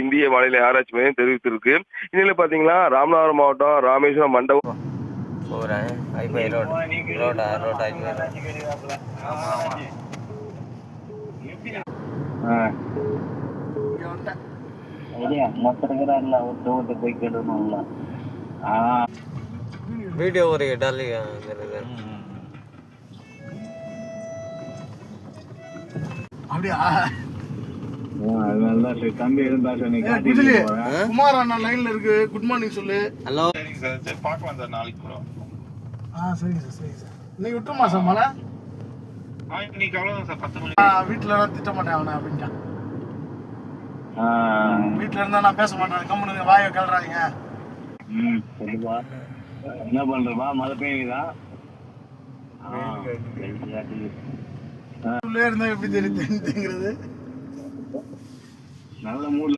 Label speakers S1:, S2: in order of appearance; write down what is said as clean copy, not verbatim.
S1: இந்திய வானிலை ஆராய்ச்சி மையம் தெரிவித்திருக்கு. இதில் பார்த்தீங்கன்னா ராமநாதபுரம் மாவட்டம் ராமேஸ்வரம் மண்டபம்
S2: வீடியோ ஒரு டாலி
S3: அப்படியா? குமார் அண்ணா லைன்ல இருக்கு. குட் மார்னிங் சொல்லு.
S2: ஹலோ.
S4: சரிங்க சார், சரி பார்க்கலாம் சார் நாளைக்கு கூட.
S3: சரிங்க சார், சரிங்க சார். இன்னைக்கு விட்டுருமா சார் மழை?
S4: இன்னைக்கு அவ்வளோதான் சார், 10 மணிக்கு.
S3: வீட்டில் எல்லாம் திட்ட மாட்டேன் அவனை அப்படின்ட்டான். வீட்டில் இருந்தா நான் பேச மாட்டேன், கம்முன்னு வாயை கிளறாங்க.
S5: என்ன பண்றப்பா, மழை பெய்யுதா?
S3: உள்ளே இருந்தா எப்படி தெரியுதுங்கிறது
S5: நல்ல மூடு.